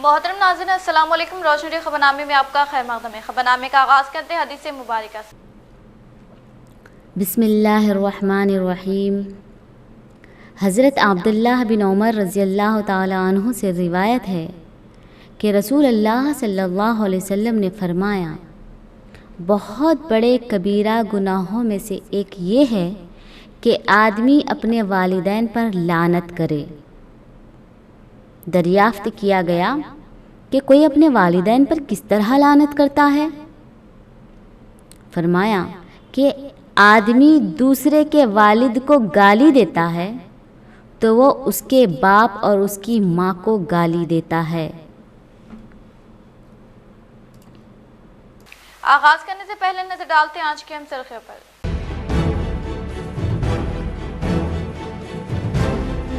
मोहतरम नाज़रीन, अस्सलाम वालेकुम। रोशनी खबरनामे में आपका खैर मक़दम है। खबरनामे का आगाज़ करते हैं हदीस मुबारक से। बिस्मिल्लाहिर्रहमानिर्रहीम। हज़रत अब्दुल्लाह बिन उमर रज़ियल्लाहु ताला अन्हु से रिवायत है कि रसूल अल्लाह सल्लल्लाहु अलैहि वसल्लम ने फरमाया, बहुत बड़े कबीरा गुनाहों में से एक ये है कि आदमी अपने वालिदैन पर लानत करे। दरियाफ्त किया गया कि कोई अपने वालिदैन पर किस तरह लानत करता है? फरमाया कि आदमी दूसरे के वालिद को गाली देता है तो वो उसके बाप और उसकी माँ को गाली देता है। आगाज़ करने से पहले नजर डालते हैं आज के हम सुर्खियों पर।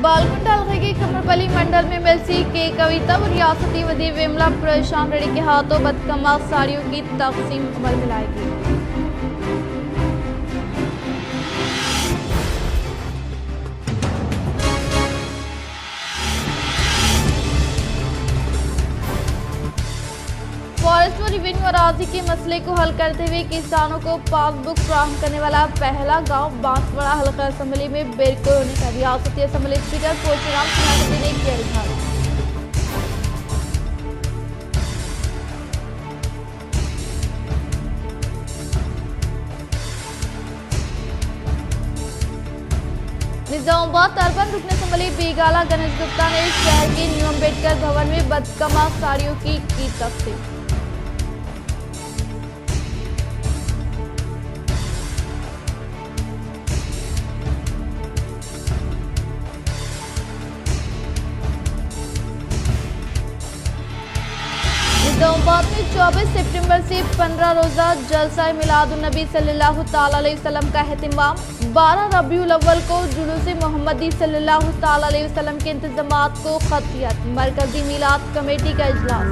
बालकुंड हल्के के खमरपली मंडल में मिलसी के कविता व रियासती वज़ीर विमला प्रशांत रेड्डी के हाथों बदकमाल साड़ियों की तकसीम अमल में लाएगी। फॉरेस्ट व रिवेन्यू अराजी के मसले को हल करते हुए किसानों को पासबुक फराहम करने वाला पहला गांव बांसवाड़ा हल्का असेंबली में बेरकोर होने का रियासती असेंबली स्पीकर पोचराम सिन्हा ने किया इजहार। निजामाबाद अर्बन रुकन असेंबली बेगाला गणेश गुप्ता ने शहर के न्यू अम्बेडकर भवन में बदकमाल साड़ियों की तकसीम। निजामाबाद में 24 सितंबर से 15 रोजा जलसा मिलादुन नबी सल्लल्लाहु ताला अलैहि वसल्लम का एहतिमाम। 12 रबीउल अव्वल को जुलूस मोहम्मदी सल्लल्लाहु ताला अलैहि वसल्लम के इंतजामात को खतियत। मरकजी मिलाद कमेटी का इजलास।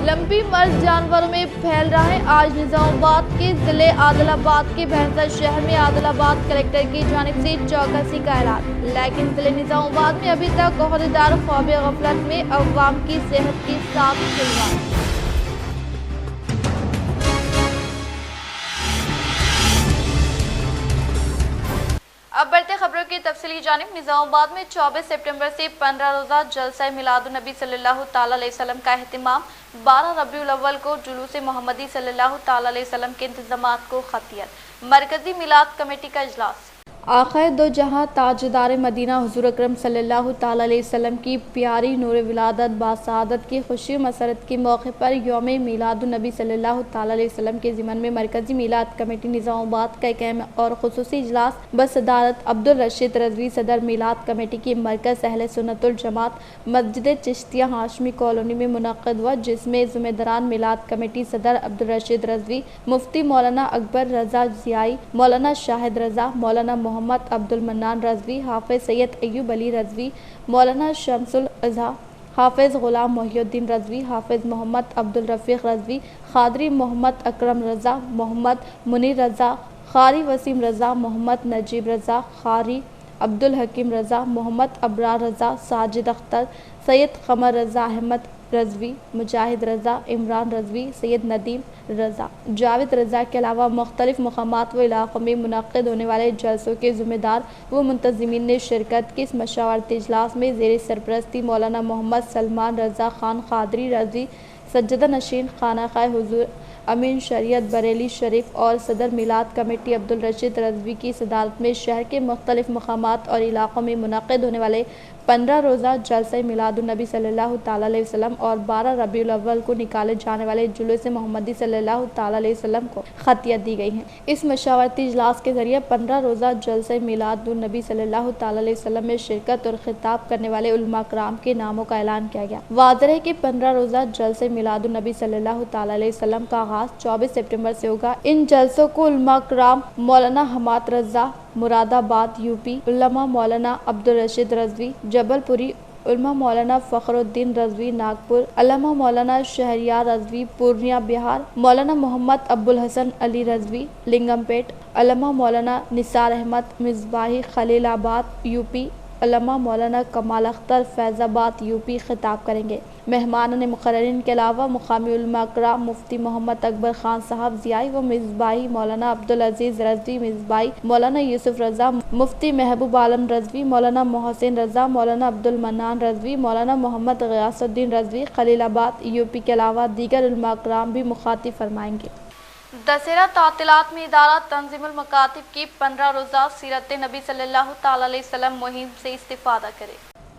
लंबी मर्ज जानवरों में फैल रहा है। आज निजामाबाद के जिले आदिलाबाद के भैंसा शहर में आदिलाबाद कलेक्टर की जानिब से चौकसी का ऐलान, लेकिन जिले निजामाबाद में अभी तक ओहदेदार ख्वाब गफलत में अवाम की सेहत के साथ खिलवाड़। अब बढ़ते खबरों की तफसीली जानिब। निजामाबाद में 24 सितंबर से 15 रोजा जलसा मिलादुन नबी सल्लल्लाहु ताला अलैहि वसल्लम का एहतिमाम। 12 रबीउल अव्वल को जुलूस मोहम्मदी सल्लल्लाहु ताला अलैहि वसल्लम के इंतजामात को खतियत। मरकजी मिलाद कमेटी का इजलास। आख़िर दो जहां ताजदार मदीना हुज़ूर अकरम सल्लल्लाहु ताला अलैहि वसल्लम की प्यारी नूर विलादत बासआदत की खुशी मसरत के मौके पर यौम मिलादुन नबी सल्लल्लाहु ताला अलैहि वसल्लम के ज़िमन में मरकजी मिलाद कमेटी निज़ामाबाद का एक अहम और खुसूसी इजलास बसदारत अब्दुल रशीद रज़वी सदर मिलाद कमेटी की मरकज़ अहले सुन्नतुल जमात मस्जिद चिश्तिया हाशमी कॉलोनी में मुनक़्क़िद हुआ, जिसमें ज़िम्मेदारान मिलाद कमेटी सदर अब्दुल रशीद रज़वी, मुफ्ती मौलाना अकबर रज़ा ज़ियाई, मौलाना शाहिद रज़ा, मौलाना मोहम्मद अब्दुल मन्नान रज़वी, हाफिज़ सैयद अय्यूब अली रज़वी, मौलाना शम्सुल अज़हा, हाफिज़ ग़ुलाम मोहिउद्दीन रज़वी, हाफिज़ मोहम्मद अब्दुल रफ़ीक़ रज़वी, ख़ादरी मोहम्मद अकरम रज़ा, मोहम्मद मुनीर रज़ा, ख़ारी वसीम रज़ा, मोहम्मद नजीब रज़ा, ख़ारी अब्दुल हकीम रज़ा, मोहम्मद अबरार रज़ा, साजिद अख्तर, सैयद क़मर रज़ा, अहमद रज़वी, मुजाहिद रज़ा, इमरान रज़वी, सैयद नदीम रज़ा, जावेद रज़ा के अलावा मुख्तलिफ मकामात व इलाक़ों में मुनक़्क़िद होने वाले जलसों के ज़िम्मेदार व मुंतज़िमीन ने शिरकत की। इस मशावरती इजलास में ज़ेर सरपरस्ती मौलाना मोहम्मद सलमान रज़ा ख़ान क़ादरी रज़वी, सज्जदा नशीन खानाख़ाए हुज़ूर अमीन शरीयत बरेली शरीफ और सदर मिलाद कमेटी अब्दुल रशीद रज़वी की सदारत में शहर के मुख्तलिफ मकामात और इलाक़ों में मुनक़्क़िद होने वाले 15 रोज़ा जलसा मिलादुन नबी सल्लल्लाहु ताला अलैहि वसल्लम और 12 रबीउल अव्वल को निकाले जाने वाले जुलूस मोहम्मदी सल्लल्लाहु ताला अलैहि वसल्लम को खतियत दी गई है। इस मशावरती इजलास के जरिए 15 रोज़ा जलसा मिलादुन नबी सल्लल्लाहु ताला अलैहि वसल्लम में शिरकत और खिताब करने वाले उलमा कराम के नामों का ऐलान किया गया। वाज़ेह है कि 15 रोज़ा जलसा मिलादुन नबी सल्लल्लाहु ताला अलैहि वसल्लम का आगाज़ 24 सितंबर से होगा। इन जलसों को उलमा कराम मौलाना हमाद रज़ा मुरादाबाद यूपी, उल्लमा मौलाना अब्दुल रशीद रज़वी जबलपुरी उलमा मौलाना फ़खरुद्दीन रज़वी नागपुर, अल्लामा मौलाना शहरियार रज़वी पूर्णिया बिहार, मौलाना मोहम्मद अब्बुल हसन अली रज़वी लिंगमपेट, अल्लामा मौलाना निसार अहमद मिसबाही खलीलाबाद यूपी, अल्लामा मौलाना कमाल अख्तर फैज़ाबाद यूपी खिताब करेंगे। मेहमान मुक़र्ररीन के अलावा मुक़ामी उलमा इकराम मुफ्ती मोहम्मद अकबर खान साहब ज़ियाई व मिसबाही, मौलाना अब्दुल अजीज़ रज़वी मिसबाही, मौलाना यूसुफ रज़ा, मुफ्ती महबूब आलम रज़वी, मौलाना मोहसिन रज़ा, मौलाना अब्दुल मन्नान रज़वी, मौलाना मोहम्मद ग़ियासुद्दीन रज़वी खलीलाबाद यूपी के अलावा दीगर उलमा इकराम भी मुखातिब फरमाएंगे। दशहरा तातिलात में इदारा तंजीमुल मकातिब की 15 रोज़ा सीरत नबी सल्लल्लाहु तआला अलैहि वसल्लम मुहिम से इस्तिफादा करे।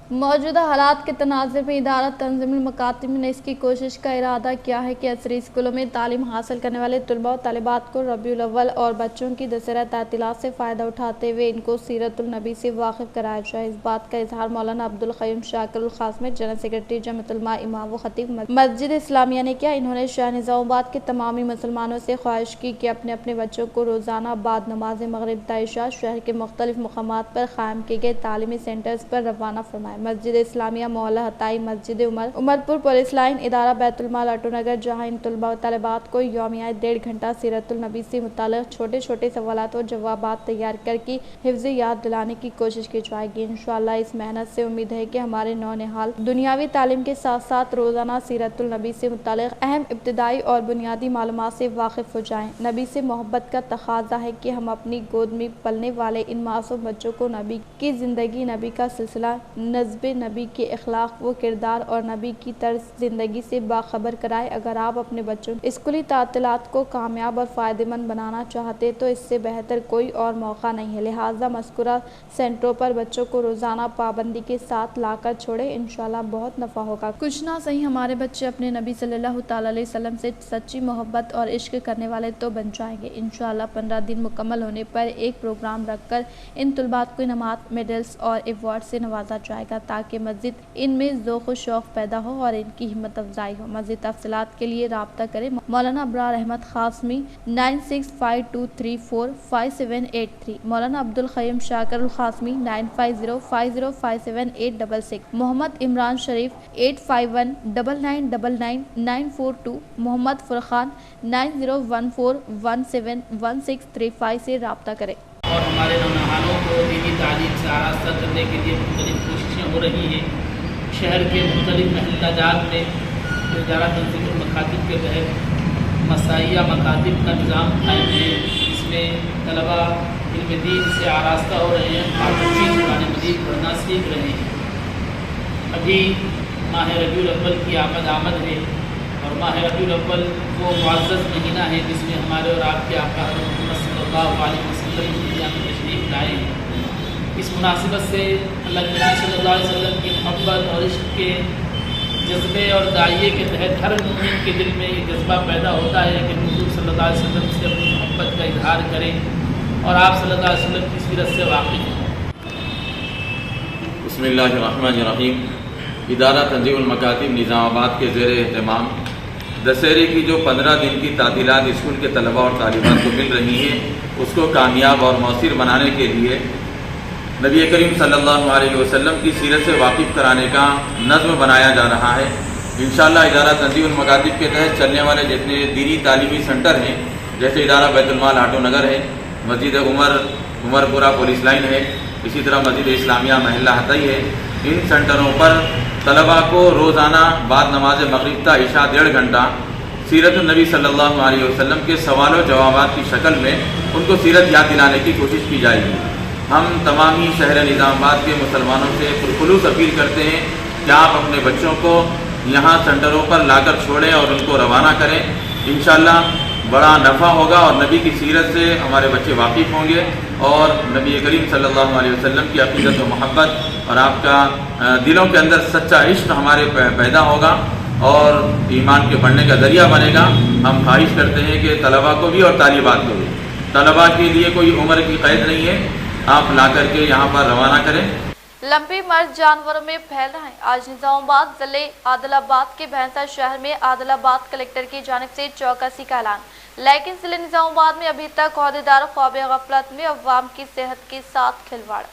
मौजूदा हालात के तनाज़ुर में इदारा तंजीमुल मकातिब ने इसकी कोशिश का इरादा किया है कि असरी स्कूलों में तालीम हासिल करने वाले तलबा और तालिबात को रबीउल अव्वल और बच्चों की दशहरा तातिलात से फ़ायदा उठाते हुए इनको सीरतुल नबी से वाकिफ़ कराया जाए। इस बात का इजहार मौलाना अब्दुल क़य्यूम शाकिरुल ख़ासमी जनरल सेक्रेटरी जमीयतुल उलमा इमाम व ख़तीब मस्जिद इस्लामिया ने किया। इन्होंने शहर निज़ामाबाद के तमामी मुसलमानों से ख्वाहिश की कि अपने अपने बच्चों को रोज़ाना बाद नमाज मग़रिब ता इशा शहर के मुख्तलिफ मकामात पर क़ायम किए गए तालीमी सेंटर्स पर रवाना फरमाए। मस्जिद इस्लामिया मोहल्ला हताई, मस्जिद उमरपुर पुलिस लाइन, इदारा बैतुल माल ऑटो नगर, जहाँ इन तलबा व तलबात को यौमिया 1.5 घंटा सीरतुल नबी से मुताल्लिक़ छोटे छोटे सवालात और जवाबात तैयार करके हिफ्ज़ याद दिलाने की कोशिश की जाएगी। इंशाअल्लाह इस मेहनत से उम्मीद है कि हमारे नौनिहाल दुनियावी तालीम के साथ साथ रोज़ाना सीरतुल नबी से मुताल्लिक़ अहम इब्तिदाई और बुनियादी मालूमात से वाकिफ़ हो जाएँ। नबी से मोहब्बत का तकाज़ा है कि हम अपनी गोद में पलने वाले इन मासूम बच्चों को नबी की ज़िंदगी, नबी का सिलसिला, नस्ब नबी के अखलाक व किरदार और नबी की तर्ज ज़िंदगी से बाखबर कराए। अगर आप अपने बच्चों स्कूली तातिलात को कामयाब और फ़ायदेमंद बनाना चाहते तो इससे बेहतर कोई और मौका नहीं है। लिहाजा मज़कूरा सेंटरों पर बच्चों को रोज़ाना पाबंदी के साथ लाकर छोड़े, इंशाअल्लाह बहुत नफ़ा होगा। कुछ ना सही हमारे बच्चे अपने नबी सल्लल्लाहु तआला अलैहि वसल्लम से सच्ची मोहब्बत और इश्क करने वाले तो बन जाएंगे। इंशाअल्लाह 15 दिन मुकम्मल होने पर एक प्रोग्राम रखकर इन तलबात को इनामात, मेडल्स और अवार्ड से नवाजा जाएगा ताकि मस्जिद इनमें ज़ौक़ शौक़ पैदा हो और इनकी हिम्मत अफजाई हो। मज़ीद तफ़सीलात के लिए राब्ता करें मौलाना अबरार अहमद ख़ासमी 9652245783, मौलाना अब्दुल क़य्यूम शाकिरुल ख़ासमी 9505057866, मोहम्मद इमरान शरीफ 8519999942, मोहम्मद फ़ुरक़ान 9014171635 से राब्ता करें। और हमारे नौजवानों को दीनी तालीम से आरास्ता करने के लिए मुख्तलिफ कोशिशें हो रही हैं। शहर के मुख्तलिफ महल्ला जात में इदारा तंजीमुल मकातिब के तहत मसाइया मकातिब का निज़ाम कायम है। इसमें तलबा इल्म दीन से आरास्ता हो रहे हैं और बच्चे कुरान मजीद पढ़ना सीख रहे हैं। अभी माह रबीउल अव्वल की आमद है और माह रबीउल अव्वल वो मुअज़्ज़ज़ महीना है जिसमें हमारे और आपके आका मोहम्मद सल्लल्लाहु अलैहि वसल्लम दुनिया में तशरीफ़ लाए हैं। इस मुनासिबत से अल्लाह के नबी सल्लल्लाहु अलैहि वसल्लम की मोहब्बत और इश्क के जज्बे और दाइये के तहत हर मुमिन के दिल में ये जज्बा पैदा होता है कि हुज़ूर सल्लल्लाहु अलैहि वसल्लम से अपनी मोहब्बत का इजहार करें और आप सल्लल्लाहु अलैहि वसल्लम की सीरत से वाकिफ़ हों। बिस्मिल्लाहिर्रहमानिर्रहीम। इदारा तंजीमुल मकातिब निज़ामाबाद के ज़ेर एहतमाम दशहरे की जो 15 दिन की तातीलात स्कूल के तलबा और तालिबात को मिल रही हैं उसको कामयाब और मौसर बनाने के लिए नबी करीम सल्लल्लाहु अलैहि वसल्लम की सीरत से वाकिफ़ कराने का नज़्म बनाया जा रहा है। इंशाअल्लाह इदारा तंजीमुल मकातिब के तहत चलने वाले जितने दीनी तालीमी सेंटर हैं, जैसे इदारा बैतुल माल ऑटो नगर है, मस्जिद उमरपुरा पुलिस लाइन है, इसी तरह मस्जिद इस्लामिया महल्ला हताई है, इन सेंटरों पर तलबा को रोज़ाना बाद नमाज मग़रिब ता इशा 1.5 घंटा सीरत नबी सल्लल्लाहु अलैहि वसल्लम के सवाल और जवाबात की शक्ल में उनको सीरत याद दिलाने की कोशिश की जाएगी। हम तमामी शहर निज़ामाबाद के मुसलमानों से पुरखुलूस अपील करते हैं कि आप अपने बच्चों को यहाँ सेंटरों पर लाकर छोड़ें और उनको रवाना करें। इंशाअल्लाह बड़ा नफ़ा होगा और नबी की सीरत से हमारे बच्चे वाकिफ़ होंगे और नबी करीम सल्लल्लाहु अलैहि वसल्लम की अक़ीदत व मोहब्बत और आपका दिलों के अंदर सच्चा इश्क हमारे पैदा होगा और ईमान के बढ़ने का ज़रिया बनेगा। हम ख्वाहिश करते हैं कि तलबा को भी और तालिबात को भी, तलबा के लिए कोई उम्र की क़ैद नहीं है, आप ला करके यहाँ पर रवाना करें। लंबी मर्द जानवरों में फैल रहा है। आज निज़ामाबाद ज़िले आदिलाबाद के भैंसा शहर में आदिलाबाद कलेक्टर की जानिब से चौकसी का ऐलान, लेकिन ज़िले निज़ामाबाद में अभी तक ओहदेदार ख्वाब गफलत में अवाम की सेहत के साथ खिलवाड़।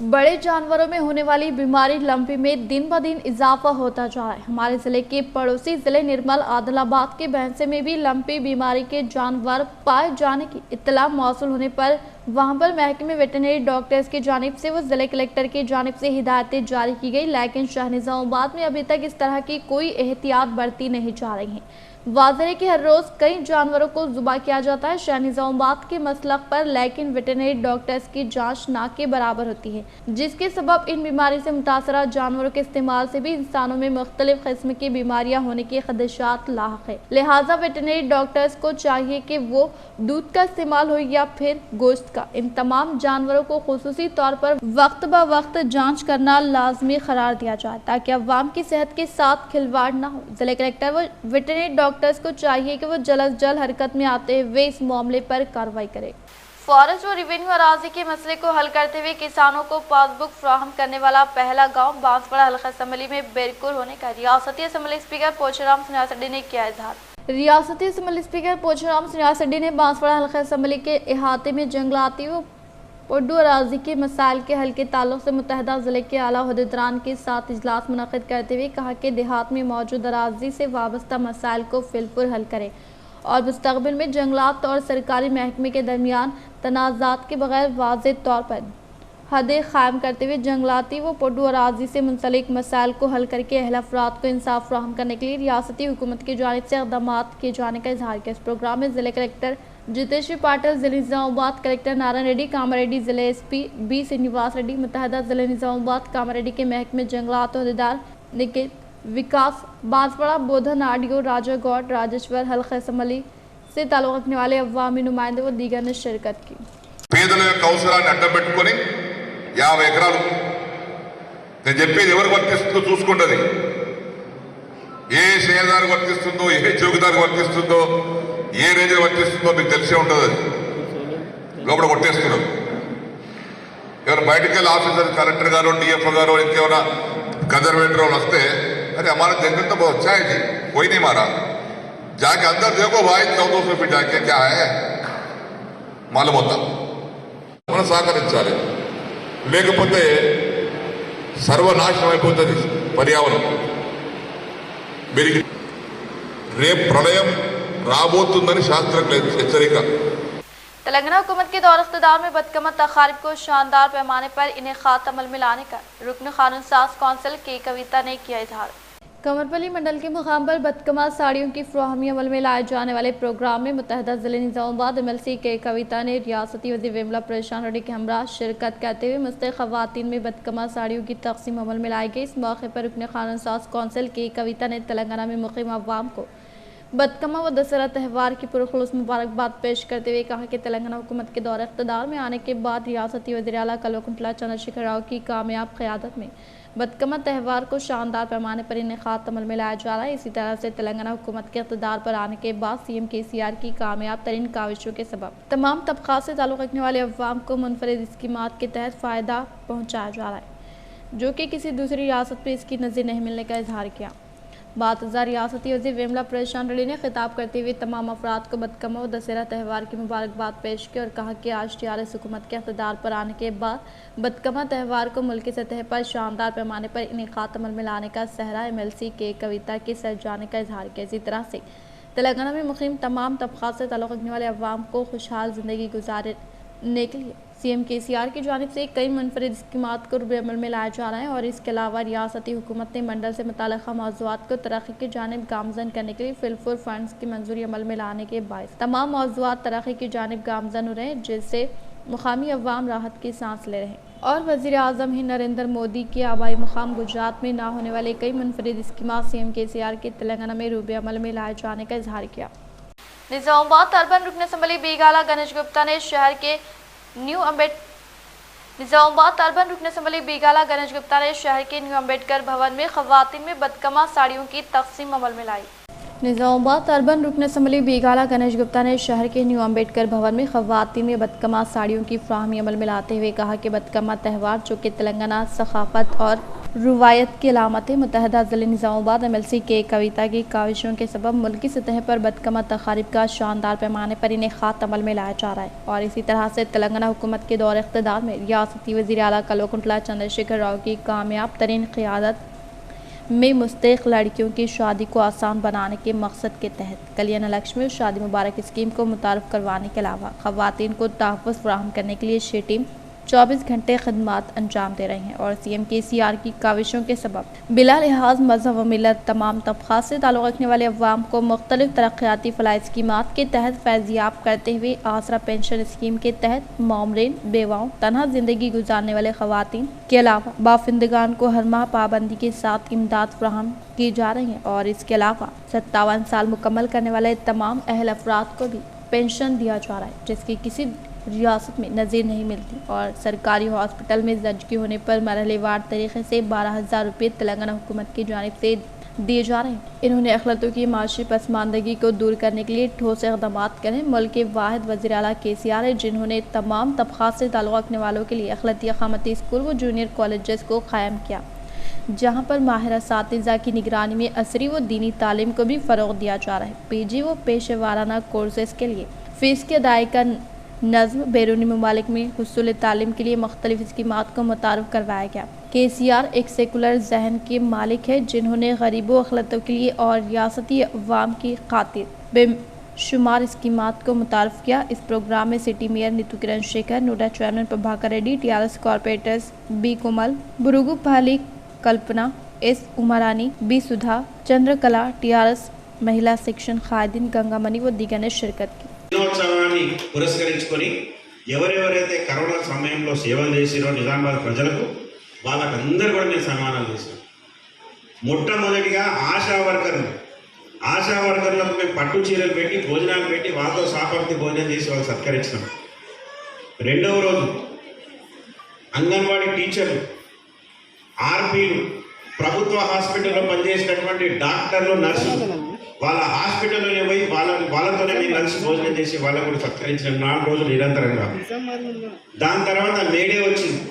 बड़े जानवरों में होने वाली बीमारी लंपी में दिन ब दिन इजाफा होता जा रहा है। हमारे जिले के पड़ोसी जिले निर्मल आदिलाबाद के भैंसे में भी लंपी बीमारी के जानवर पाए जाने की इत्तला मौसूल होने पर वहां पर महकमे वेटरनरी डॉक्टर्स की जानिब से व जिले कलेक्टर की जानिब से हिदायतें जारी की गई, लेकिन शाह निजामाबाद में अभी तक इस तरह की कोई एहतियात बरती नहीं जा रही है। वाज़ेह है कि हर रोज़ कई जानवरों को ज़ुबा किया जाता है शाह निजामाबाद के मसलक पर, लेकिन वेटरनरी डॉक्टर्स की जांच ना के बराबर होती है, जिसके सबब इन बीमारी से मुतासरा जानवरों के इस्तेमाल से भी इंसानों में मुख्तलिफ किस्म की बीमारियां होने के खदशात लाहक है। लिहाजा वेटरनरी डॉक्टर्स को चाहिए कि वो दूध का इस्तेमाल हो या फिर गोश्त का, इन तमाम जानवरों को खुसूसी तौर पर वक्त ब वक्त जाँच करना लाजमी करार दिया जाए ताकि अवाम की सेहत के साथ खिलवाड़ न हो। जिले कलेक्टर व वेटरनरी डॉक्टर्स को चाहिए कि वो जल्द अज जल्द हरकत में आते हुए इस मामले पर कार्रवाई करें। फॉरेस्ट और रेवेन्यू अराजी के मसले को हल करते हुए किसानों को पासबुक फराहम करने वाला पहला गांव बांसवाड़ा हल्का असम्बली में बेरकुर होने का रियासती असम्बली स्पीकर पोचराम सिन्हासड्डी ने किया इजहार। रियासती असम्बली स्पीकर पोचराम सिन्हासड्डी ने बांसवाड़ा हल्का असम्बली के इहाते में जंगलाती व उर्दू अराजी के मसाइल के हल के ताल्लुक से मुतहदा ज़िले के आला हुदेदारान के साथ इजलास मुनक़िद करते हुए कहा कि देहात में मौजूद अराजी से वाबस्ता मसाइल को फिलपुर हल करें और मुस्तक़बिल में जंगलात और सरकारी महकमे के दरमियान तनाज़ात के बगैर वाज़ेह तौर पर हदें कायम करते हुए जंगलाती व पडू अराजी से मुंसलिक मसाइल को हल करके अहल अफराद को इंसाफ फराहम करने के लिए रियासती हुकूमत की जानिब से इक़दाम किए जाने का इजहार किया। इस प्रोग्राम में ज़िले कलेक्टर जितेश्वर पाटिल, ज़िले निज़ामाबाद कलेक्टर नारायण रेड्डी, कामारेड्डी ज़िले SP B श्रीनिवास रेड्डी, मुतहदा ज़िले निज़ामाबाद कामारेड्डी के महकमे जंगलात अहदेदार निकेत विकास, बांसवाड़ा, बोधन RDO राजा गौड़, राजेश्वर हल्का असम्बली से ताल्लुक़ रखने वाले अवामी नुमाइंदे व दीगर ने शिरकत की। పేదల యొక్క అవసరాన్ని అడ్డం పెట్టుకొని 50 ఎకరాలు నేను చెప్పేది ఎవరికి వర్తిస్తుందో చూసుకుంటుంది, ఏ షేర్దారికి వర్తిస్తుందో, ఏ చౌకదారికి వర్తిస్తుందో, ఏ రేంజ్ వర్తిస్తుందో మీకు తెలిసే ఉంటుంది. అది లోపల కొట్టేస్తున్నారు. ఎవరు బయటకు వెళ్ళి ఆఫీసర్ కలెక్టర్ గారు DFO గారు ఇంకేమైనా कंजर्वेटर वस्ते अरे हमारा जंगल तो बहुत अच्छा है जी, कोई नहीं मारा, जाके अंदर देखो भाई 1400 फीट जाके क्या है मालूम होता. మనం సహకరించాలి, లేకపోతే సర్వనాశనం అయిపోతుంది పర్యావరణం. పెరిగి రేపు ప్రళయం రాబోతుందని శాస్త్రజ్ఞుల హెచ్చరిక. तेलंगाना हुकूमत के दौर इख्तिदार में बदकमा तकारीब को शानदार पैमाने पर इनेकात अमल में लाने का रुकन कानून साज कौंसिल के कविता ने किया इजहार। कमरपल्ली मंडल के मुकाम पर बदकमा साड़ियों की फ्राहमी अमल में लाए जाने वाले प्रोग्राम में मुतहदा ज़िले निज़ामाबाद MLC के कविता ने रियासती वज़ीर विमला परेशान रेड्डी के हमरा शिरकत करते हुए मुस्तक़िल ख़वातीन में बदकमा साड़ियों की तकसीम अमल में लाई गई। इस मौके पर रुकन कानून साज कौंसिल की कविता ने तेलंगाना में मुक़ीम अवाम को बदकमा व दशहरा त्यौहार की पुरखुलूस मुबारकबाद पेश करते हुए कहा कि तेलंगाना हुकूमत के दौर इख्तिदार में आने के बाद रियासती वज़ीर आला कल्वकुंतला चंद्रशेखर राव की कामयाब क़यादत में बदकमा त्यौहार को शानदार पैमाने पर इनेकात अमल में लाया जा रहा है। इसी तरह से तेलंगाना हुकूमत के इख्तिदार पर आने के बाद CM KCR की कामयाब तरीन काविशों के सबब तमाम तबक़ात से ताल्लुक़ रखने वाले अवाम को मुनफरिद स्कीमात के तहत फ़ायदा पहुँचाया जा रहा है, जो कि किसी दूसरी रियासत पर इसकी नज़ीर नहीं मिलने का इजहार किया। बातज़ा रियासती वज़ीर विमला परेशान रेड्डी ने खिताब करते हुए तमाम अफराद को बदकमा व दशहरा त्यौहार की मुबारकबाद पेश की और कहा कि आज TRS हुकूमत के इक़्तिदार पर आने के बाद बदकमा त्यौहार को मुल्की सतह पर शानदार पैमाने पर इनेकात अमल में लाने का सहरा MLC के कविता के सर जाने का इजहार किया। इसी तरह से तेलंगाना में मुक़ीम तमाम तबक़ात से ताल्लुक़ रखने वाले अवाम को खुशहाल ज़िंदगी गुजारने के लिए CM KCR की जानिब से कई मुनफरिद स्कीमात को रुबे अमल में लाया जा रहा है और इसके अलावा रियासती हुकूमत ने मंडल से मुताल्लिक़ा मौज़ूआत को तरक्की की जानिब गामज़न करने के लिए फिलफुर फंड्स की मंजूरी अमल में लाने के बायस तमाम मौज़ूआत तरक्की की जानिब गामज़न हो रहे हैं, जिससे मुकामी अवाम राहत की सांस ले रहे हैं। और वज़ीर आज़म हिंद नरेंद्र मोदी के आबाई मुकाम गुजरात में ना होने वाले कई मुनफरिद स्कीमात CM KCR के तेलंगाना में रुबे अमल में लाए जाने का इजहार किया। निज़ामाबाद अर्बन रुकन असम्बली बेगाला गणेश गुप्ता ने शहर के निज़ामाबाद अर्बन रुकन असम्बली बेगाला गणेश गुप्ता ने शहर के न्यू अम्बेडकर भवन में ख़वातीन में बदकमा साड़ियों की तकसीम अमल में लाई। निजामाबाद अर्बन रुकन असम्बली बीगाला गणेश गुप्ता ने शहर के न्यू अम्बेडकर भवन में खवातीन में बदकमा साड़ियों की फ्राहमी अमल में लाते हुए कहा कि बदकमा त्यौहार जो कि तेलंगाना सखाफत और रुवायत की अलामत है। मुतहदा ज़िले निजामाबाद MLC के कविता की काविशों के सबब मुल्की सतह पर बदकमा तकारीब का शानदार पैमाने पर इनेखात अमल में लाया जा रहा है और इसी तरह से तेलंगाना हुकूमत के दौर इख्तिदार में रियासती वज़ीर आला कल्वकुंतला चंद्रशेखर राव की कामयाब तरीन क़ियादत में मुस्तैक़ लड़कियों की शादी को आसान बनाने के मकसद के तहत कल्याण लक्ष्मी शादी मुबारक स्कीम को मुतारफ़ करवाने के अलावा ख़वातीन को तहफ़्फ़ुज़ फ़राहम करने के लिए ये टीम 24 घंटे खदमात अंजाम दे रहे हैं और CM KCR की काविशों के सबब बिला लिहाज मजहब व मिलत तमाम तबक़ात से ताल्लुक़ रखने वाले अवाम को मुख्तलिफ तरक्याती फ़लाह स्कीमात के तहत फैज़याब करते हुए आसरा पेंशन स्कीम के तहत मामरीन बेवाओं तनहा ज़िंदगी गुजारने वाले ख़वातीन के अलावा बाफिंदगान को हर माह पाबंदी के साथ इमदाद फ़राहम की जा रही है और इसके अलावा 57 साल मुकम्मल करने वाले तमाम अहल अफराद को भी पेंशन दिया जा रहा है जिसकी किसी रियासत में नज़ीर नहीं मिलती और सरकारी हॉस्पिटल में ज़चगी होने पर मरहलेवार तरीक़े से 12,000 रुपये तेलंगाना हुकूमत की जानिब से दिए जा रहे हैं। इन्होंने अखलतों की माशी पसमानदगी को दूर करने के लिए ठोस इक़दाम करें। मुल्क के वाहिद वज़ीर आला KCR है जिन्होंने तमाम तबक़ात से ताल्लुक़ रखने वालों के लिए अखलती अक़ामती स्कूल व जूनियर कॉलेजेस को क़ायम किया जहाँ पर माहिर असातिज़ा की निगरानी में असरी व दीनी तालीम को भी फ़रोग़ दिया जा रहा है। PG व पेशे वाराना कोर्सेज़ के लिए फ़ीस की अदायगी का नज़्म बैरूनी ममालिक में हुस्सूल तालीम के लिए मुख्तलिफ स्कीमात को मुतारफ़ करवाया गया। KCR एक सेकुलर जहन के मालिक है जिन्होंने गरीबों अखलतों के लिए और रियासती अवाम की खातिर बेशुमार स्कीमात को मुतारफ़ किया। इस प्रोग्राम में सिटी मेयर नीतू किरण शेखर, नोडा chairman Prabhakar Reddy, TRS corporators B Komal, Burugu पहली Kalpana, S Umarani, B Sudha, Chandrakala, TRS महिला सेक्शन खादिन गंगामणि व दीगर ने शिरकत की। దినోత్సవాన్ని పురస్కరించుకొని ఎవరెవరైతే కరోనా సమయంలో సేవలు చేసిరో నిజామాబాద్ ప్రజలకు వాళ్ళకందరూ కూడా నేను సన్మానాలు చేశాను. మొట్టమొదటిగా ఆశా వర్కర్లకు మేము పట్టు చీరలు పెట్టి భోజనాలు పెట్టి వాళ్ళతో సాపర్తి భోజనం చేసి వాళ్ళు సత్కరించినాం. రెండవ రోజు అంగన్వాడీ టీచర్లు, RPలు, ప్రభుత్వ హాస్పిటల్లో పనిచేసేటటువంటి డాక్టర్లు, నర్సులు వాళ్ళ హాస్పిటల్లోనే పోయి వాళ్ళతోనే మేము కలిసి భోజనం చేసి వాళ్ళకు కూడా సత్కరించిన 4 రోజులు నిరంతరంగా. దాని తర్వాత మేడే వచ్చింది.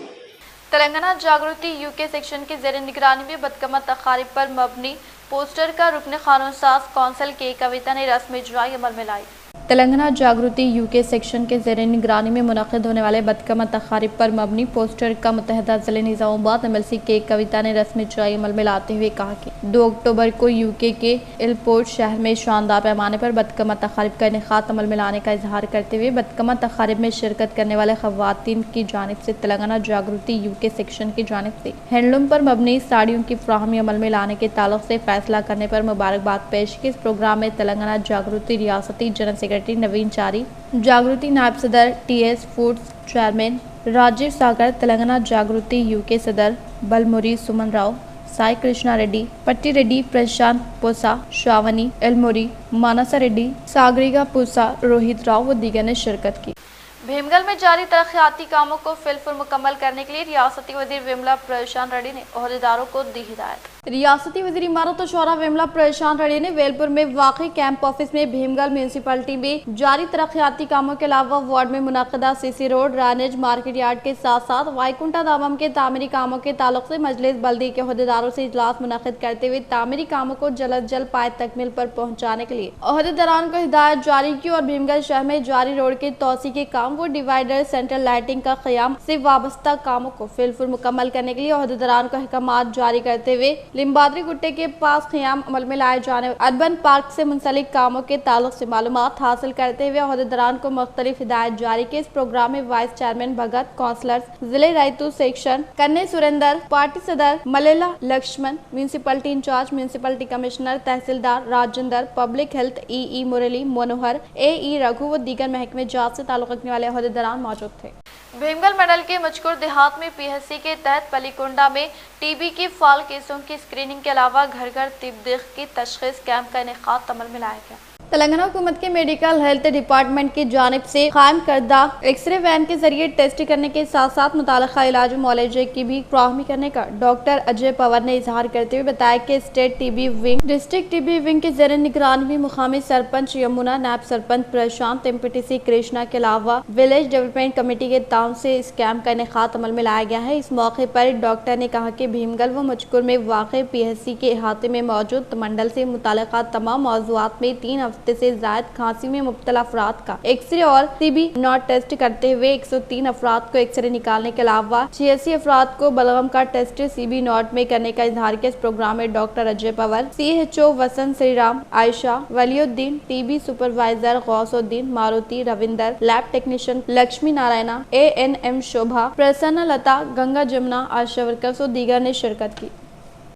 तेलंगाना जागृति UK सेक्शन के ज़ेर निगरानी में बदकमा तकारीब पर मबनी पोस्टर का रुकन कानून साज कौंसिल के कविता ने रस्म इजराई अमल में लाई। तेलंगाना जागृति UK सेक्शन के ज़ेर निगरानी में मुनक़िद होने वाले बदकमा तकारीब पर मबनी पोस्टर का मुतहदा ज़िले निज़ामाबाद MLC के कविता ने रस्म इजराई अमल में लाते हुए कहा कि 2 अक्टूबर को UK के एयरपोर्ट शहर में शानदार पैमाने पर बदकमा तकारीब का इनेखात अमल में लाने का इजहार करते हुए बदकमा तकारीब में शिरकत करने वाले ख़वातीन की जानिब से तेलंगाना जागृति UK सेक्शन की जानिब से हैंडलूम पर मबनी साड़ियों की फ्राहमी अमल में लाने के ताल्लुक से फैसला करने पर मुबारकबाद पेश की। इस प्रोग्राम में तेलंगाना जागृति रियासती जनरल सेक्रेटरी नवीन चारी, जागृति नायब सदर TS फूड्स चेयरमैन राजीव सागर, तेलंगाना जागृति UK सदर बलमुरी सुमन राव, साई कृष्णा रेड्डी, पट्टी रेड्डी, प्रशांत पोसा, श्रावणी एलमोरी, मानसा रेड्डी, सागरिका पूसा, रोहित राव व दीगर ने शिरकत की। भीमगल में जारी तरक्याती कामों को फिलफुल मुकम्मल करने के लिए रियासती वजीर विमला प्रशांत रेड्डी ने ओहदेदारों को दी हिदायत। रियासती वजीर इमारत और शौरा विमला प्रशांत रेड्डी ने वेलपुर में वाक़ई कैंप ऑफिस में भीमगल म्यूनसिपलिटी में जारी तरक्याती कामों के अलावा वार्ड में मुनक़दा CC road, drainage, market yard के साथ साथ वाईकुंठा धामम के तामीरी कामों के ताल्लुक से मजलिस बल्दी के ओहदेदारों से इजलास मुनक़िद करते हुए तामीरी कामों को जल्द पाए तकमील पर पहुँचाने के लिए ओहदेदारान को हिदायत जारी की और भीमगल शहर में जारी रोड के तोसी के काम व डिवाइडर, सेंट्रल लाइटिंग का क़याम से वाबस्ता कामों को फिलफुल मुकम्मल करने के लिए ओहदेदारान को अहकामात जारी करते हुए लिम्बादरी गुट्टे के पास क़याम अमल में लाए जाने अर्बन पार्क से मुंसलिक कामों के ताल्लुक से मालूमात हासिल करते हुए ओहदेदारान को मुख्तलिफ हिदायत जारी की। इस प्रोग्राम में वाइस चेयरमैन भगत, काउंसलर्स जिले रैतू सेक्शन कन्ने सुरेंदर, पार्टी सदर Malela Laxman, municipality incharge, municipality commissioner, tahsildar Rajender, public health EE Murali Manohar, AE Raghu व दीगर महकमे जात से ताल्लुक रखने वाले ओहदेदारान मौजूद थे। भीमगल मंडल के मचकुर देहात में PHC के तहत पलीकुंडा में TB के फाल केसों की स्क्रीनिंग के अलावा घर घर तिब्बीग की तशखीस कैंप का इनेकाद अमल में लाया गया। तेलंगाना हुकूमत के मेडिकल हेल्थ डिपार्टमेंट की जानिब से कायम करदा एक्सरे वैन के जरिए टेस्ट करने के साथ साथ मुताल्लिका इलाज मुआलजे की भी फ्राहमी करने का डॉक्टर अजय पवार ने इजहार करते हुए बताया कि state TB wing district TB wing के ज़ेरे निगरानी में मुकामी सरपंच यमुना, नायब सरपंच प्रशांत, एमपीटीसी कृष्णा के अलावा विलेज डेवलपमेंट कमेटी के ताउन से इस कैंप का इनेकाद अमल में लाया गया है। इस मौके पर डॉक्टर ने कहा कि भीमगल व मुचकुर में वाक़ पीएचसी के अहाते में मौजूद मंडल से मुताल्लिका तमाम मौज़ूआत में 3 हफ्ते से ज़ायद खांसी में मुब्तला अफराद का एक्सरे और टीबी नॉट टेस्ट करते हुए 103 अफराद को एक्सरे निकालने के अलावा 86 अफराद को बलगम का टेस्ट सीबी नॉट में करने का इजहार किया। इस प्रोग्राम में doctor Ajay Pawar, CHO Vasant Shriram, Ayesha, Waliuddin, TB supervisor Gausuddin, Maruti, Ravinder, lab technician Lakshmi Narayana, ANM Shobha, Prasanna Lata, Ganga Jamuna, Asha workers और दीगर ने शिरकत की।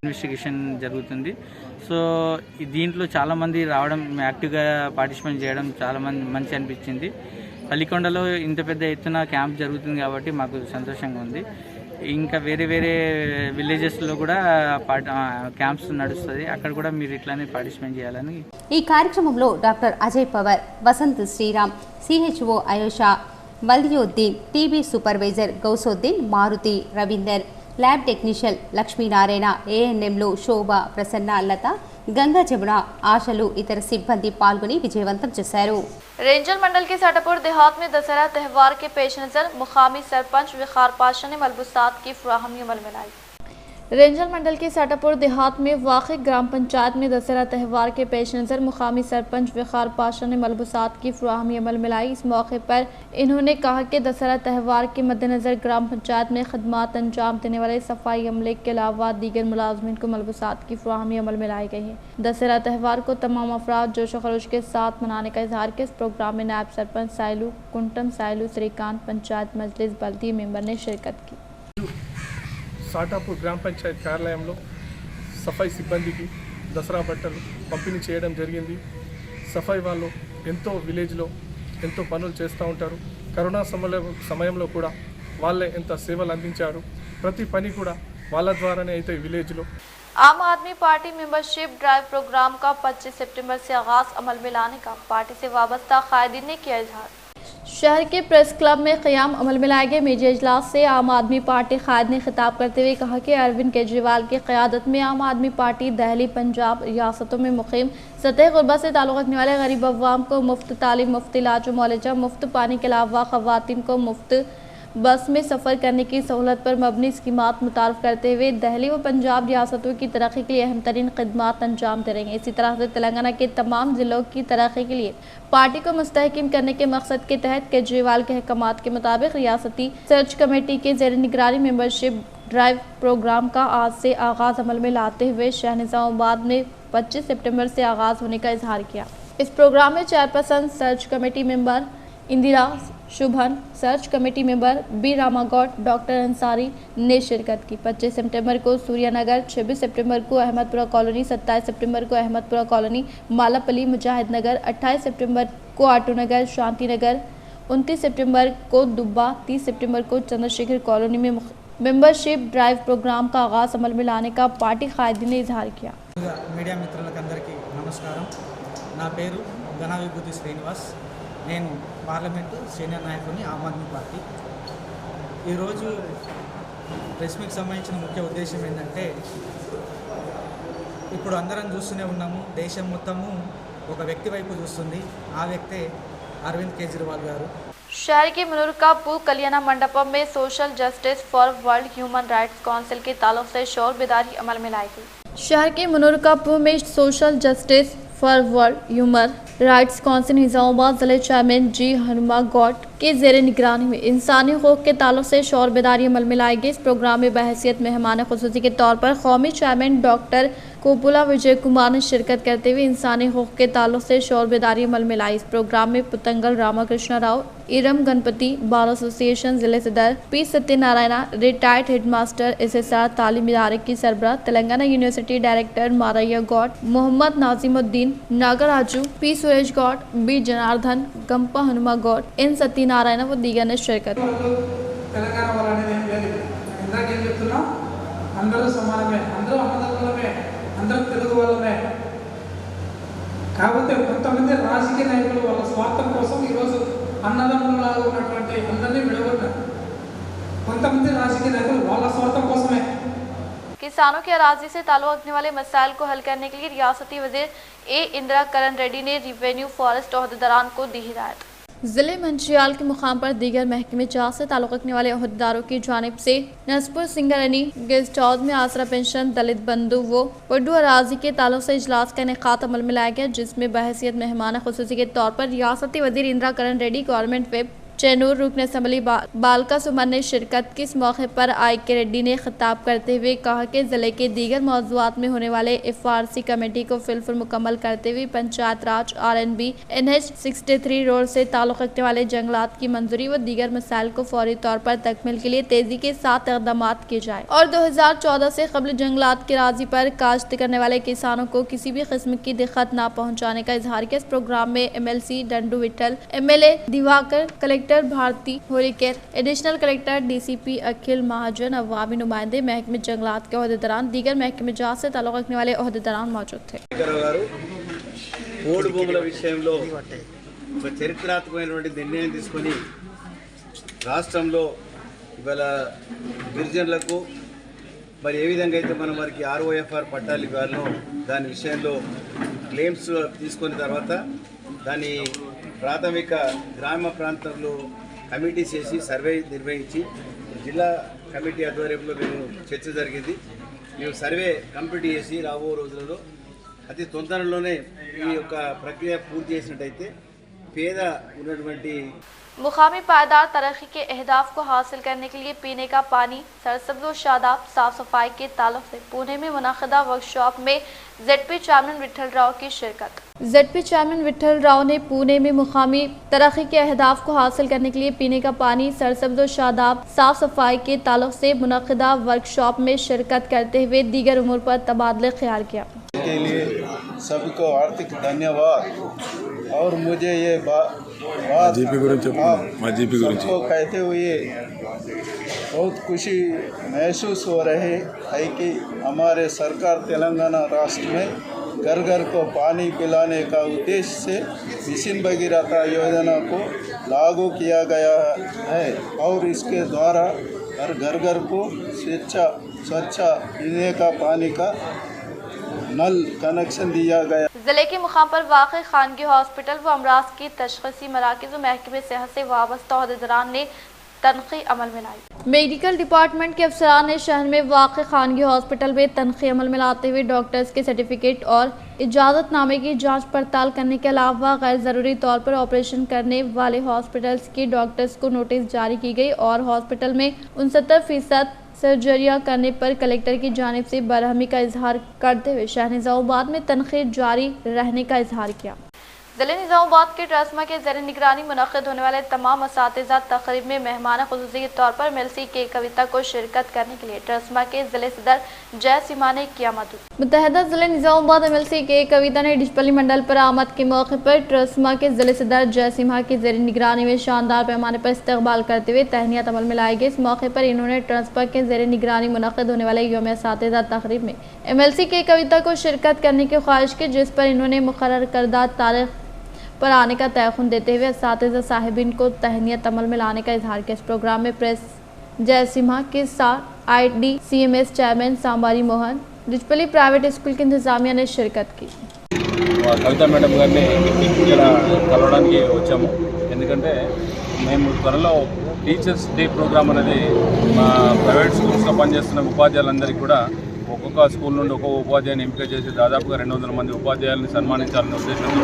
ఇన్వెస్టిగేషన్ జరుగుతుంది. సో దీంట్లో చాలామంది రావడం, యాక్టివ్గా పార్టిసిపేట్ చేయడం చాలా మంచి అనిపించింది. పల్లికొండలో ఇంత పెద్ద ఎత్తున క్యాంప్ జరుగుతుంది కాబట్టి మాకు సంతోషంగా ఉంది. ఇంకా వేరే వేరే విలేజెస్లో కూడా క్యాంప్స్ నడుస్తుంది, అక్కడ కూడా మీరు ఇట్లానే పార్టిసిపేట్ చేయాలని. ఈ కార్యక్రమంలో doctor Ajay Pawar, Vasant Shriram, CHO Ayesha, Waliuddin, TB supervisor Gausuddin, Maruti, Ravinder, lab technician Lakshminarayana, ANMలో శోభ, ప్రసన్న, లత, గంగా జమున, ఆశలు, ఇతర సిబ్బంది పాల్గొని విజయవంతం చేశారు. रेंजर मंडल के साटापुर देहात में दशहरा त्यौहार के पेश नज़र मुकामी सरपंच विखार पाशा ने मलबूसात की फ्राहमी अमल में लाई। रेंजर मंडल के साटापुर देहात में वाक़ ग्राम पंचायत में दशहरा त्यौहार के पेश नज़र मुकामी सरपंच विखार पाशा ने मलबूसात की फ्राहमी अमल में लाई। इस मौके पर इन्होंने कहा कि दशहरा त्यौहार के मद्देनज़र ग्राम पंचायत में खदमात अंजाम देने वाले सफाई अमले के अलावा दीगर मुलाजमीन को मलबूसात की फ्राहमी अमल में लाई गई है। दशहरा त्यौहार को तमाम अफराद जोश खरोश के साथ मनाने का इजहार किया। इस प्रोग्राम में नायब सरपंच साइलू कुंटम, साइलू श्रीकांत, पंचायत मजलिस बल्दी मेंबर ने शिरकत की। సాటాపూర్ గ్రామ పంచాయత్ కార్యాలయంలో సఫాయి సిబ్బందికి దసరా బట్టలు పంపిణీ చేయడం జరిగింది. సఫాయి వాళ్ళు ఎంతో విలేజ్లో ఎంతో పనులు చేస్తూ ఉంటారు. కరోనా సమయంలో కూడా వాళ్ళే ఎంత సేవలు అందించారు. ప్రతి పని కూడా వాళ్ళ ద్వారానే అయితే విలేజ్లో. आम आदमी पार्टी मेंबरशिप ड्राइव प्रोग्राम का 25 सितंबर से आगाज अमल में लाने का पार्टी से वाबस्ता कायदीन ने किया इजहार। शहर के प्रेस क्लब में क़याम अमल में लाए गए मीडिया इजलास से आम आदमी पार्टी कायद ने खिताब करते हुए कहा कि अरविंद केजरीवाल की क़यादत में आम आदमी पार्टी दिल्ली, पंजाब रियासतों में मुक़ीम सतह गुरबा से ताल्लुक़ रखने वाले गरीब अवाम को मुफ्त तालीम, मुफ्त इलाज मुआलजा, मुफ्त पानी के अलावा ख़वातीन को मुफ्त बस में सफ़र करने की सहूलत पर मबनी स्कीमात मुतारफ़ करते हुए दिल्ली व पंजाब रियासतों की तरक्की के लिए अहम तरीन खदमात अंजाम दे रही हैं। इसी तरह से तेलंगाना के तमाम ज़िलों की तरक्की के लिए पार्टी को मुस्तहकिम करने के मकसद के तहत केजरीवाल के अहकामात के मुताबिक रियासती सर्च कमेटी के ज़ेर निगरानी मेंबरशिप ड्राइव प्रोग्राम का आज से आगाज़ अमल में लाते हुए शहर निज़ामाबाद में 25 सितंबर से आगाज़ होने का इजहार किया। इस प्रोग्राम में chairperson search committee member Indira Shubhan, search committee member B Ramagoud, doctor Ansari ने शिरकत की। 25 सितंबर को सूर्यनगर, 26 सितंबर को अहमदपुरा कॉलोनी, 27 सितंबर को अहमदपुरा कॉलोनी, मालापल्ली, मुजाहिद नगर, 28 सितंबर को आटो नगर, शांति नगर, 29 सितंबर को दुब्बा, 30 सितंबर को चंद्रशेखर कॉलोनी में मेंबरशिप ड्राइव प्रोग्राम का आगाज़ अमल में लाने का पार्टी कायदीन ने इजहार किया। मीडिया मित्रुलకందరికీ నమస్కారం. నా పేరు ఘన విభూతి శ్రీనివాస్. నేను పార్లమెంటు సీనియర్ నాయకుడిని ఆమ్ ఆద్మీ పార్టీ. ఈరోజు ప్రెస్ మీట్కి సంబంధించిన ముఖ్య ఉద్దేశం ఏంటంటే, ఇప్పుడు అందరం చూస్తూనే ఉన్నాము, దేశం మొత్తము ఒక వ్యక్తి వైపు చూస్తుంది. ఆ వ్యక్తే అరవింద్ కేజ్రీవాల్ గారు. शहर के मुनूरकापुर कल्याण मंडपम में social justice for world human rights council के ताल्लुक से शोर बेदारी अमल में लाई गई। शहर के मुनूरकापुर में social justice for world human rights council Nizamabad जिले चेयरमैन G हनुमा गौड के ज़ेर निगरानी में इंसानी हकूक़ के ताल्लुक से शोर बेदारी अमल में लाई गई। इस प्रोग्राम में बहैसियत मेहमान खुसूसी के तौर पर कौमी chairman doctor copula Vijay Kumar ने शिरकत करते हुए इंसानी हकूक़ के ताल्लुक से शोर बेदारी अमल में लाई। इस प्रोग्राम में पुतंगल रामाकृष्ण राव, इरम गणपति, बार एसोसिएशन जिले सदर P Satyanarayana, retired headmaster SSR तालीम इदारे की सरबराह, Telangana university director Maraiah Goud, Mohammed Nazimuddin, Nagaraju, P Suresh Goud, B Janardhan, Gampa Hanuma Goud, N Satyanarayana व दीगर ने शिरकत। కాకపోతే కొంతమంది రాజకీయ నాయకులు వాళ్ళ స్వార్థం కోసం ఈరోజు అన్నదమ్ములాగా ఉన్నటువంటి అందరినీ విడగొట్టారు. కొంతమంది రాజకీయ నాయకులు వాళ్ళ స్వార్థం కోసమే। किसानों के अराजी से ताल्लुक रखने वाले मसाइल को हल करने के लिए रियासती वजीर ए इंदिरा करण रेड्डी ने रिवेन्यू फॉरेस्ट ओहदेदारान को दी हिदायत। जिले मंचियाल के मुकाम पर दीगर महकमे जात से ताल्लुक रखने वाले ओहदेदारों की जानिब से नसपुर सिंगरनी गेस्ट हाउस में आसरा पेंशन दलित बंधु व वड्डू अराजी के ताल्लुक से इजलास का इनेकाद अमल में लाया गया, जिसमें बहैसियत मेहमान खुसूसी के तौर पर रियासती वजीर इंदिरा करण रेड्डी, गवर्नमेंट वेब चेनूर, रुकन असम्बली बालका सुमन ने शिरकत की। इस मौके पर आई के रेड्डी ने खिताब करते हुए कहा कि ज़िले के दीगर मौज़ूआत में होने वाले FRC कमेटी को फिलफुल मुकम्मल करते हुए पंचायत राज RNB NH 63 रोड से ताल्लुक़ रखने वाले जंगलात की मंजूरी व दीगर मसाइल को फौरी तौर पर तकमील के लिए तेज़ी के साथ इक़दाम किए जाए और 2014 से कबल जंगलात की राजी पर काश्त करने वाले किसानों को किसी भी किस्म की दिक्कत न पहुँचाने का इजहार किया। इस प्रोग्राम में MLC Dandu Vithal, MLA Diwakar, collector Bharati Holikar, additional collector DCP Akhil Mahajan, अवामी नुमाइंदे, महकमे जंगलात के ओहदेदारान, दीगर महकमे जात से ताल्लुक़ रखने वाले ओहदेदारान मौजूद थे। పోడు భూముల విషయంలో ఒక చరిత్రాత్మకమైనటువంటి నిర్ణయం తీసుకొని రాష్ట్రంలో ఇవాళ గిరిజనులకు మరి ఏ విధంగా అయితే మనం వారికి ROFR పట్టాలు ఇవ్వాలో దాని విషయంలో క్లెయిమ్స్ తీసుకున్న తర్వాత దాని ప్రాథమిక గ్రామ ప్రాంతంలో కమిటీ చేసి సర్వే నిర్వహించి జిల్లా కమిటీ ఆధ్వర్యంలో మేము చర్చ జరిగింది। మేము సర్వే కంప్లీట్ చేసి రాబో రోజులలో అతి తొందరలోనే ఈ యొక్క ప్రక్రియ పూర్తి చేసినట్టయితే పేద ఉన్నటువంటి मुकामी पायदार तरक्की के अहदाफ को हासिल करने के लिए पीने का पानी, सरसब्ज़ व शादाब, साफ सफाई के ताल्लुक से पुणे में मुनाकिदा वर्कशॉप में ZP चेयरमैन विठल राव की शिरकत। ZP चेयरमैन विठल राव ने पुणे में मुकामी तरक्की के अहदाफ को हासिल करने के लिए पीने का पानी, सरसब्ज़ व शादाब, साफ सफाई के ताल्लुक से मुनाकिदा वर्कशॉप में शिरकत करते हुए दीगर उमूर पर तबादले ख्याल किया। के लिए सभी को आर्थिक धन्यवाद और मुझे ये बात सबको कहते हुए बहुत खुशी महसूस हो रही है कि हमारे सरकार तेलंगाना राष्ट्र में घर घर को पानी पिलाने का उद्देश्य से मिशन भगीरथ योजना को लागू किया गया है और इसके द्वारा हर घर घर को स्वच्छ पीने का पानी का नल कनेक्शन दिया गया। जिले के मुकाम पर वाक़ खानगी हॉस्पिटल व अमराज की तशख़ीसी मराकिज़ व महकमे सेहत से वाबस्ता ओहदेदारान ने तनख़ी अमल में लाई। मेडिकल डिपार्टमेंट के अफसरान ने शहर में वाक़ खानगी हॉस्पिटल में तनख़ी अमल में लाते हुए डॉक्टर्स के सर्टिफिकेट और इजाज़तनामे की जांच पड़ताल करने के अलावा गैर ज़रूरी तौर पर ऑपरेशन करने वाले हॉस्पिटल्स के डॉक्टर्स को नोटिस जारी की गई और हॉस्पिटल में 69% सर्जरियां करने पर कलेक्टर की जानिब से बरहमी का इजहार करते हुए शहर निज़ामाबाद में तनख़ीह जारी रहने का इजहार किया। ज़िले निज़ामाबाद के ट्रस्मा के ज़ेर निगरानी मुनक़्क़िद होने वाले तमाम असातिज़ा तक़रीब में मेहमान ख़ुसूसी के तौर पर MLC के कविता को शिरकत करने के लिए ट्रस्मा के ज़िले सदर जय सीमा ने किया मदद। मुत्तहदा ज़िले निज़ामाबाद MLC के कविता ने डिशपली मंडल पर आमद के मौके पर ट्रस्मा के ज़िले सदर जय सीमा की ज़ेर निगरानी में शानदार पैमाने पर इस्तक़बाल करते हुए तहनीत अमल में लाई गई। इस मौके पर इन्होंने ट्रस्मा के ज़ेर निगरानी मुनक़्क़िद होने वाले यौम असातिज़ा तक़रीब में MLC के कविता को शिरकत करने की ख्वाहिश की, जिस पर इन्होंने मुक़र्रर करदा तारीख़ पर आने का तयख़ुन देते हुए असातिज़ा साहिबीन को तहनीत अमल में लाने का इजहार किया। इस प्रोग्राम में प्रेस जय सिम्हा के साथ IDCMS chairman Sambari Mohan, Dichpally private school की इंतजामिया ने शिरकत की। कविता मैडम गारिని ఇక్కడ కలవడానికి వచ్చాము ఎందుకంటే మేము త్వరలో టీచర్స్ డే ప్రోగ్రామ్ అనేది మా ప్రైవేట్ స్కూల్స్లో పనిచేస్తున్న ఉపాధ్యాయులందరికీ కూడా ఒక్కొక్క స్కూల్ నుండి ఒక్కొక్క ఉపాధ్యాయుని ఎంపిక చేసి దాదాపుగా 200 మంది ఉపాధ్యాయులను సన్మానించాలనే ఉద్దేశంతో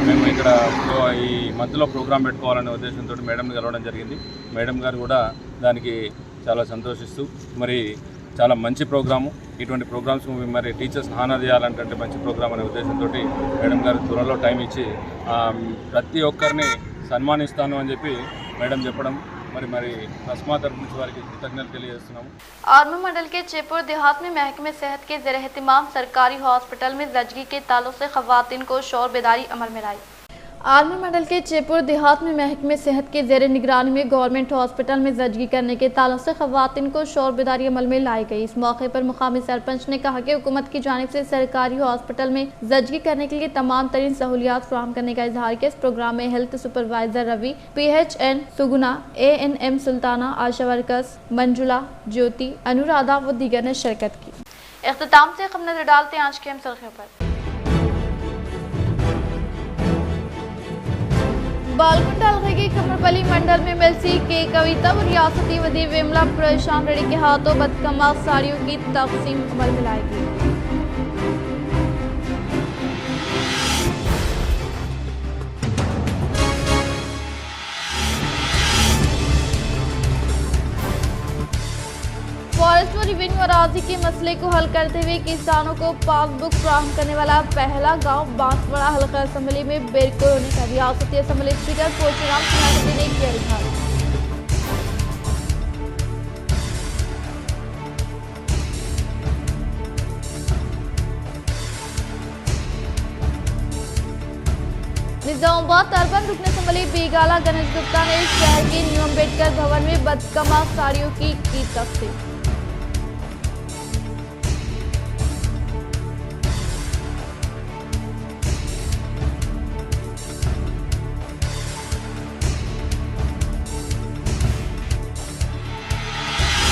మేము ఇక్కడ ఈ మధ్యలో ప్రోగ్రాం పెట్టుకోవాలనే ఉద్దేశంతో మేడంని కలవడం జరిగింది। మేడం గారు కూడా దానికి చాలా సంతోషిస్తూ మరి చాలా మంచి ప్రోగ్రాము, ఇటువంటి ప్రోగ్రామ్స్ మరి టీచర్స్ హానా చేయాలంటే మంచి ప్రోగ్రామ్ అనే ఉద్దేశంతో మేడం గారు త్వరలో టైం ఇచ్చి ప్రతి ఒక్కరిని సన్మానిస్తాను అని చెప్పి మేడం చెప్పడం మరి तस्मा तरफ నుంచి వారికి కృతజ్ఞతలు తెలియజేస్తున్నాము। आर्मी मंडल के चेपुर देहात में महकमे सेहत के ज़ेर-ए-एहतिमाम सरकारी हॉस्पिटल में ज़चगी के ताल्लुक से ख़वातीन को शौर बेदारी अमल में लाई। आर्मी मंडल के चेपुर देहात में महकमे सेहत के जेर निगरानी में गवर्नमेंट हॉस्पिटल में जचगी करने के ताल्लुक से खवातीन को शौर बेदारी अमल में लाई गई। इस मौके पर मुकामी सरपंच ने कहा कि हुकूमत की जानिब से सरकारी हॉस्पिटल में जचगी करने के लिए तमाम तरीन सहूलियात फराहम करने का इजहार किया। इस प्रोग्राम में health supervisor Ravi, PHN Suguna, ANM Sultana, Asha workers Manjula, Jyoti, Anuradha व दीगर ने शिरकत की। इख्तिताम से हम नजर डालते हैं आज के अहम खबर पर। बालकुंड हल्के के खमरपली मंडल में MLC के कविता व रियासती वजीर विमला प्रशांत रेड्डी के हाथों बदकमाल साड़ियों की तकसीम अमल में लाई गई। फॉरेस्ट व रिवेन्यू अराजी के मसले को हल करते हुए किसानों को पासबुक फराहम करने वाला पहला गांव बांसवाड़ा हल्का असेंबली में बेरको होने का रियासती असेंबली स्पीकर पोचराम सिंह ने किया इजहार। निजामाबाद अर्बन रुकन असेंबली बेगाला गणेश गुप्ता ने शहर के न्यू अम्बेडकर भवन में बदकमाल साड़ियों की तकसीम।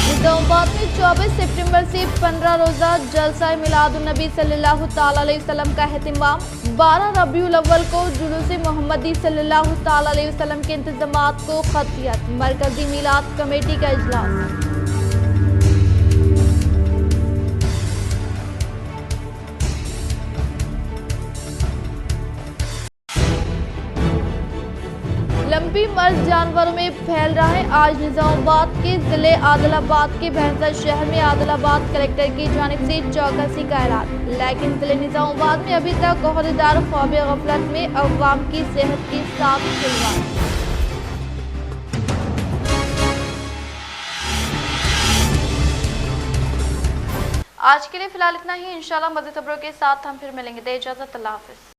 निजामाबाद में 24 सितंबर से 15 रोजा जलसा मिलादुन्नबी सल्लल्लाहु ताला अलैहि वसल्लम का एहतिमाम। 12 रबीउल अव्वल को जुलूस मोहम्मदी सल्लल्लाहु ताला अलैहि वसल्लम के इंतजामात को खतियत। मरकजी मिलाद कमेटी का इजलास। लंबी मर्ज जानवरों में फैल रहा है। आज निजामाबाद के जिले आदिलाबाद के भैंसा शहर में आदिलाबाद कलेक्टर की जानिब से चौकसी का ऐलान, लेकिन जिले निजामाबाद में अभी तक ओहदेदार ख्वाब गफलत में अवाम की सेहत के साथ खिलवाड़। आज के लिए फिलहाल इतना ही। इंशाल्लाह मज़ीद खबरों के साथ हम फिर मिलेंगे। दे इजाज़त, अल्लाह हाफ़िज़।